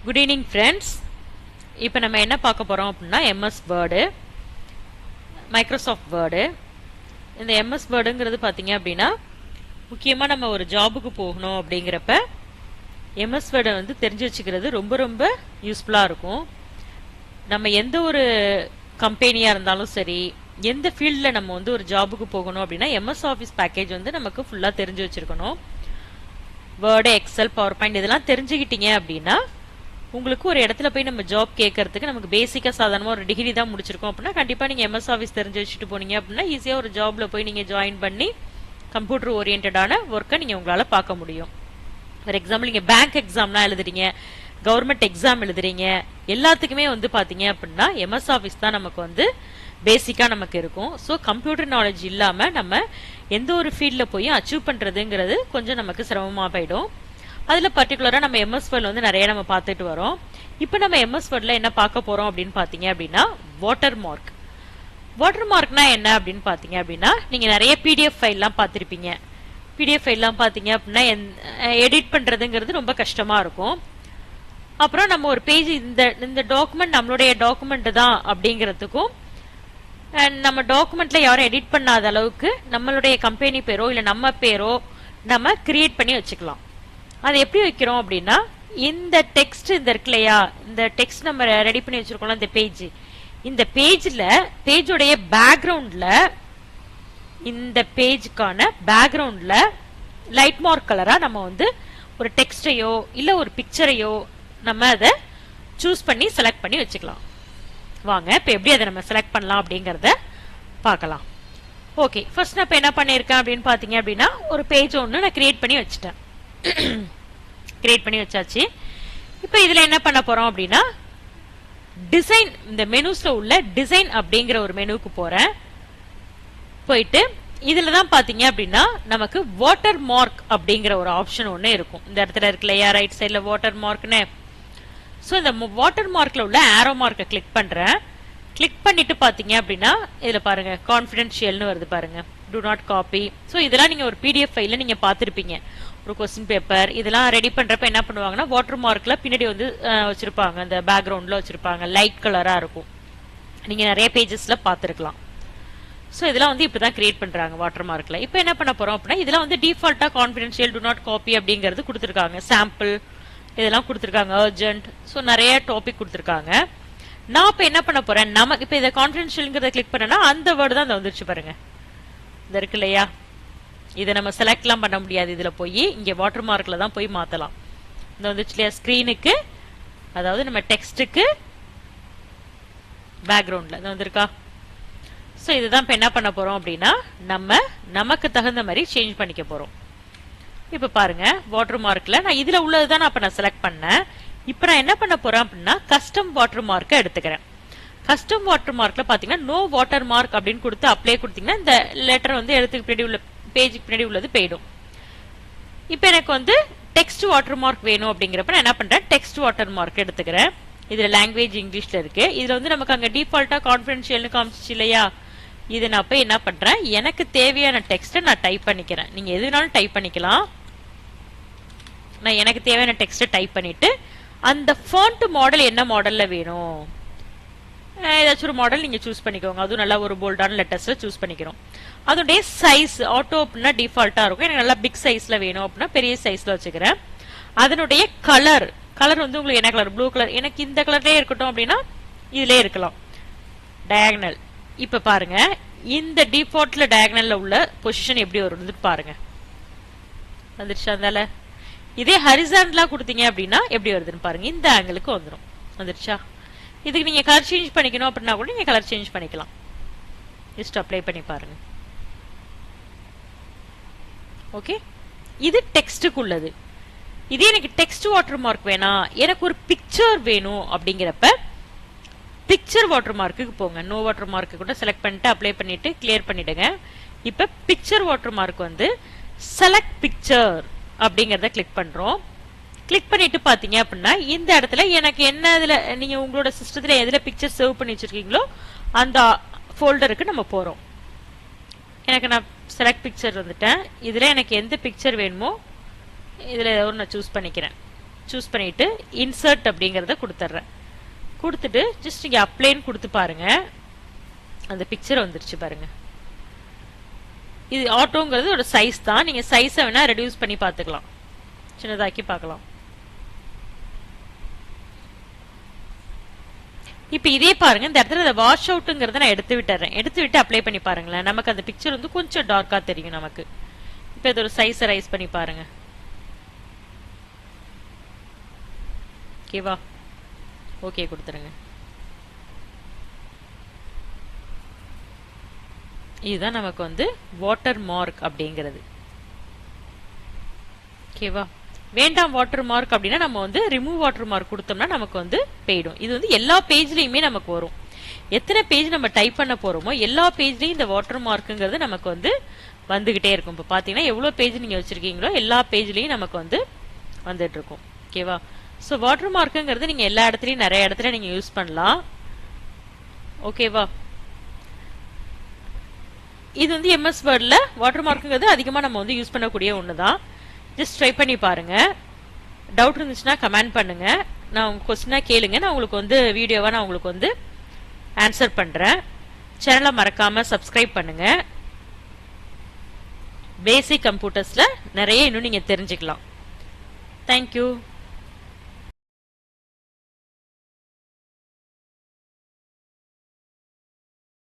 Good evening friends. இப்போ நம்ம என்ன பார்க்க போறோம் அப்படினா MS Word, Microsoft Word. இந்த MS Wordங்கிறது பாத்தீங்க அப்படினா முக்கியமா நம்ம ஒரு ஜாபுக்கு போகணும் அப்படிங்கறப்ப MS Word வந்து தெரிஞ்சு வச்சுக்கிறது ரொம்ப யூஸ்ஃபுல்லா இருக்கும். நம்ம எந்த ஒரு கம்பெனியா இருந்தாலும் சரி, எந்த ஃபீல்ட்ல நம்ம வந்து ஒரு ஜாபுக்கு போகணும் அப்படினா MS Office பேக்கேஜ் வந்து நமக்கு ஃபுல்லா தெரிஞ்சு வச்சிருக்கணும். Word, Excel, PowerPoint இதெல்லாம் தெரிஞ்சுக்கிட்டீங்க அப்படினா உங்களுக்கு ஒரு இடத்துல போய் நம்ம ஜாப் கேட்கறதுக்கு நமக்கு பேசிக்கா சாதாரணமா ஒரு டிகிரி தான் முடிச்சிருக்கோம் அப்படினா கண்டிப்பா நீங்க MS Office தெரிஞ்சு வச்சிட்டு போனீங்க அப்படினா ஈஸியா ஒரு ஜாப்ல போய் நீங்க ஜாயின் பண்ணி கம்ப்யூட்டர் ஓரியன்டடான வர்க்க நீங்க உங்களால பார்க்க முடியும். ஃபார் எக்ஸாம்பிள் நீங்க பேங்க் எக்ஸாம்லாம் எழுதுறீங்க, கவர்மெண்ட் எக்ஸாம் எழுதுறீங்க, எல்லாத்துக்குமே வந்து பாத்தீங்க அப்படினா MS Office தான் நமக்கு வந்து பேசிக்கா நமக்கு இருக்கும். சோ கம்ப்யூட்டர் நாலேஜ் இல்லாம நம்ம எந்த ஒரு ஃபீல்ட்ல போய் அச்சீவ் பண்றதுங்கிறது கொஞ்சம் நமக்கு சிரமமா போயிடும். அதுல பர்టిక్యులரா நம்ம MS Word வந்து நிறைய நம்ம பார்த்துட்டு வரோம். இப்போ நம்ம MS Wordல என்ன பார்க்க போறோம் அப்படினு பாத்தீங்க அப்படினா வாட்டர்மார்க். வாட்டர்மார்க்னா என்ன அப்படினு பாத்தீங்க அப்படினா நீங்க நிறைய PDF ஃபைல்லாம் பார்த்திருப்பீங்க. PDF ஃபைல்லாம் பாத்தீங்க அப்படினா எடிட் பண்றதுங்கிறது ரொம்ப கஷ்டமா இருக்கும். அப்புறம் நம்ம ஒரு பேஜ் இந்த டாக்குமெண்ட் நம்மளுடைய டாக்குமெண்ட் தான் அப்படிங்கிறதுக்கும் நம்ம டாக்குமெண்ட்ல யாரும் எடிட் பண்ணாத அளவுக்கு நம்மளுடைய கம்பெனி பேரோ இல்ல நம்ம பேரோ நம்ம கிரியேட் பண்ணி வச்சுக்கலாம். அது எப்படி வைக்கிறோம் அப்படின்னா இந்த டெக்ஸ்ட் இந்த இருக்குலையா, இந்த டெக்ஸ்ட் நம்ம ரெடி பண்ணி வச்சிருக்கோம்ல இந்த பேஜ், இந்த பேஜ்ல பேஜோடைய பேக்ரவுண்ட்ல இந்த பேஜுக்கான பேக்ரவுண்ட்ல லைட் மார்க் கலரா நம்ம வந்து ஒரு டெக்ஸ்டையோ இல்ல ஒரு பிக்சரையோ நம்ம அதை சூஸ் பண்ணி செலக்ட் பண்ணி வச்சுக்கலாம். வாங்க இப்ப எப்படி அதை நம்ம செலக்ட் பண்ணலாம் அப்படிங்கறத பார்க்கலாம். ஓகே, ஃபர்ஸ்ட் நான் இப்ப என்ன பண்ணிருக்கேன் அப்படின்னு பாத்தீங்க அப்படின்னா ஒரு பேஜ் ஒன்னு நான் கிரியேட் பண்ணி வச்சுட்டேன். கிரியேட் பண்ணி வச்சாச்சு. இப்போ இதுல என்ன பண்ண போறோம் அப்படின்னா டிசைன், இந்த மெனுஸ்ல உள்ள டிசைன் அப்படிங்கிற ஒரு மெனுக்கு போறேன். போயிட்டு இதுல தான் பாத்தீங்க அப்படின்னா நமக்கு வாட்டர் மார்க் அப்படிங்கிற ஒரு ஆப்ஷன் ஒண்ணு இருக்கும். இந்த இடத்துல இருக்கு இல்லையா ரைட் சைடுல வாட்டர் மார்க்னு. சோ இந்த வாட்டர் மார்க்ல உள்ள ஆரோ மார்க்கை கிளிக் பண்றேன். கிளிக் பண்ணிட்டு பாத்தீங்க அப்படின்னா இதுல பாருங்க கான்ஃபிடென்ஷியல்னு வருது பாருங்க, do not copy. சோ இதெல்லாம் நீங்க ஒரு PDF ஃபைல்ல நீங்க பாத்திருப்பீங்க. ஒரு क्वेश्चन பேப்பர் இதெல்லாம் ரெடி பண்றப்ப என்ன பண்ணுவாங்கன்னா வாட்டர் மார்க்ல பின்னாடி வந்து வச்சிருப்பாங்க, அந்த பேக்ரவுண்ட்ல வச்சிருப்பாங்க, லைட் கலரா இருக்கும். நீங்க நிறைய பேஜஸ்ல பாத்துருக்கலாம். சோ இதெல்லாம் வந்து இப்படிதான் கிரியேட் பண்றாங்க வாட்டர் மார்க்ல. இப்போ என்ன பண்ண போறோம் அப்படின்னா இதெல்லாம் வந்து டிஃபால்ட்டா கான்ஃபிடென்ஷியல், do not copy அப்படிங்கிறது கொடுத்திருக்காங்க. சாம்பிள் இதெல்லாம் கொடுத்திருக்காங்க, அர்ஜென்ட். சோ நிறைய டாபிக் கொடுத்திருக்காங்க. நான் இப்ப என்ன பண்ண போறேன், நமக்கு இப்ப இத கான்ஃபிடென்ஷியல்ங்கறத கிளிக் பண்ணனா அந்த வேர்ட் தான் வந்துருச்சு பாருங்க. இது இருக்கு இல்லையா, இதை நம்ம செலக்ட்லாம் பண்ண முடியாது. இதுல போய் இங்க வாட்டர் மார்க்ல தான் போய் மாத்தலாம். இந்த வந்துச்சு இல்லையா ஸ்கிரீனுக்கு, அதாவது நம்ம டெக்ஸ்டுக்கு பேக்ரவுண்ட்ல இது வந்திருக்கா. சோ இதுதான் இப்ப என்ன பண்ண போறோம் அப்படின்னா நமக்கு தகுந்த மாதிரி சேஞ்ச் பண்ணிக்க போறோம். இப்ப பாருங்க வாட்டர் மார்க்ல நான் இதுல உள்ளதுதான் நான் செலக்ட் பண்ணேன். இப்ப நான் என்ன பண்ண போறேன் அப்படின்னா கஸ்டம் வாட்டர் மார்க்கை எடுத்துக்கிறேன். கஸ்டம் வாட்டர் மார்க்ல பாத்தீங்கன்னா நோ வாட்டர் மார்க் அப்படின்னு கொடுத்து அப்ளை கொடுத்தீங்கன்னா இந்த லெட்டர் வந்து எடுத்துக்கு பின்னாடி உள்ள பேஜுக்கு பின்னாடி உள்ளது போயிடும். இப்ப எனக்கு வந்து டெக்ஸ்ட் வாட்டர் மார்க் வேணும் அப்படிங்கிறப்ப நான் என்ன பண்றேன், டெக்ஸ்ட் வாட்டர் மார்க் எடுத்துக்கிறேன். இதுல லாங்குவேஜ் இங்கிலீஷ்ல இருக்கு. இதுல வந்து நமக்கு அங்க டிஃபால்ட்டா கான்ஃபிடென்ஷியல்னு காமிச்சிச்சு இல்லையா, இது நான் போய் என்ன பண்றேன், எனக்கு தேவையான டெக்ஸ்ட்டை நான் டைப் பண்ணிக்கிறேன். நீங்க எது வேணாலும் டைப் பண்ணிக்கலாம். நான் எனக்கு தேவையான டெக்ஸ்ட்டை டைப் பண்ணிட்டு அந்த ஃபாண்ட் மாடல் என்ன மாடல்ல வேணும், ஏதாச்சும் ஒரு மாடல் நீங்க சூஸ் பண்ணிக்கோங்க. அதுவும் நல்லா ஒரு போல்டான லெட்டர்ஸ்ல சூஸ் பண்ணிக்கிறோம். அதோடைய சைஸ் ஆட்டோ அப்படின்னா டிஃபால்ட்டா இருக்கும். எனக்கு நல்லா பிக் சைஸ்ல வேணும் அப்படின்னா பெரிய சைஸ்ல வச்சுக்கிறேன். அதனுடைய கலர் வந்து உங்களுக்கு என்ன கலர், ப்ளூ கலர், எனக்கு இந்த கலர்லயே இருக்கட்டும் அப்படின்னா இதுலயே இருக்கலாம். டயகனல் இப்ப பாருங்க இந்த டிஃபால்ட்ல டயகனல்ல உள்ள பொசிஷன் எப்படி வருது பாருங்க, வந்துருச்சு. அதனால இதே ஹரிசாண்டலா கொடுத்தீங்க அப்படின்னா எப்படி வருதுன்னு பாருங்க, இந்த ஆங்கிளுக்கு வந்துடும். வந்துருச்சா. இதுக்கு நீங்க கலர் சேஞ்ச் பண்ணிக்கணும் அப்படின்னா கூட நீங்க கலர் சேஞ்ச் பண்ணிக்கலாம். ஜஸ்ட் அப்ளை பண்ணி பாருங்க. ஓகே, இது டெக்ஸ்டுக்கு உள்ளது. இதே எனக்கு டெக்ஸ்ட் வாட்டர் மார்க் வேணா, எனக்கு ஒரு பிக்சர் வேணும் அப்படிங்கிறப்ப பிக்சர் வாட்டர் மார்க்குக்கு போங்க. நோ வாட்டர் மார்க்கு கூட செலக்ட் பண்ணிட்டு அப்ளை பண்ணிட்டு கிளியர் பண்ணிடுங்க. இப்ப பிக்சர் வாட்டர் மார்க் வந்து செலக்ட் பிக்சர் அப்படிங்கறத கிளிக் பண்றோம். கிளிக் பண்ணிட்டு பாத்தீங்க அப்படின்னா இந்த இடத்துல எனக்கு என்ன இதுல நீங்க உங்களோட சிஸ்டத்துல எதுல பிக்சர் சேவ் பண்ணி வச்சிருக்கீங்களோ அந்த ஃபோல்டருக்கு நம்ம போறோம். எனக்கு நான் செலக்ட் பிக்சர் வந்துட்டேன். இதுல எனக்கு எந்த பிக்சர் வேணுமோ இதுல ஏதோ நான் சூஸ் பண்ணிக்கிறேன். சூஸ் பண்ணிட்டு இன்சர்ட் அப்படிங்கறத கொடுத்துறேன். கொடுத்துட்டு ஜஸ்ட் இங்க அப்ளைன்னு கொடுத்து பாருங்க. அந்த பிக்சர் வந்துருச்சு பாருங்க. இது ஆட்டோங்கிறது ஒரு சைஸ் தான். நீங்க சைஸை வேணா ரெடியூஸ் பண்ணி பார்த்துக்கலாம், சின்னதாக்கி பார்க்கலாம். இப்ப இதே பாருங்க, இந்த இடத்துல இந்த வாஷ் அவுட்ங்கிறத நான் எடுத்து விட்டுறேன். எடுத்து விட்டு அப்ளை பண்ணி பாருங்களேன். நமக்கு அந்த பிக்சர் வந்து கொஞ்சம் டார்க்கா தெரியும் நமக்கு. இப்ப இது ஒரு சைஸ் ரைஸ் பண்ணி பாருங்க. ஓகேவா? ஓகே கொடுத்துருங்க. இதுதான் நமக்கு வந்து வாட்டர் மார்க் அப்படிங்கிறது. ஓகேவா? வேண்டாம் வாட்டர் மார்க் அப்படின்னா நம்ம வந்து ரிமூவ் வாட்டர் மார்க் கொடுத்தோம்னா நமக்கு வந்து போயிடும். இது வந்து எல்லா பேஜ்லயுமே நமக்கு வரும். எத்தனை பேஜ் நம்ம டைப் பண்ண போறோமோ எல்லா பேஜ்லயும் இந்த வாட்டர் மார்க்குங்கிறது நமக்கு வந்து வந்துகிட்டே இருக்கும். இப்போ பாத்தீங்கன்னா எவ்வளவு பேஜ் நீங்க வச்சிருக்கீங்களோ எல்லா பேஜ்லயும் நமக்கு வந்து வந்துட்டு இருக்கும். ஓகேவா? ஸோ வாட்டர் மார்க்குங்கிறது நீங்க எல்லா இடத்துலயும் நிறைய இடத்துல நீங்க யூஸ் பண்ணலாம். ஓகேவா? இது வந்து எம்எஸ் வேர்ட்ல வாட்டர் மார்க்குங்கிறது அதிகமா நம்ம வந்து யூஸ் பண்ணக்கூடிய ஒண்ணுதான். ஜஸ்ட் ட்ரை பண்ணி பாருங்க. டவுட் இருந்துச்சுன்னா கமெண்ட் பண்ணுங்க. நான் உங்க கொஸ்டினா கேளுங்க. நான் உங்களுக்கு வந்து வீடியோவா நான் உங்களுக்கு வந்து ஆன்சர் பண்றேன். சேனலை மறக்காம சப்ஸ்கிரைப் பண்ணுங்க. பேசிக் கம்ப்யூட்டர்ஸ்ல நிறைய இன்னும் நீங்க தெரிஞ்சுக்கலாம். தேங்க்யூ.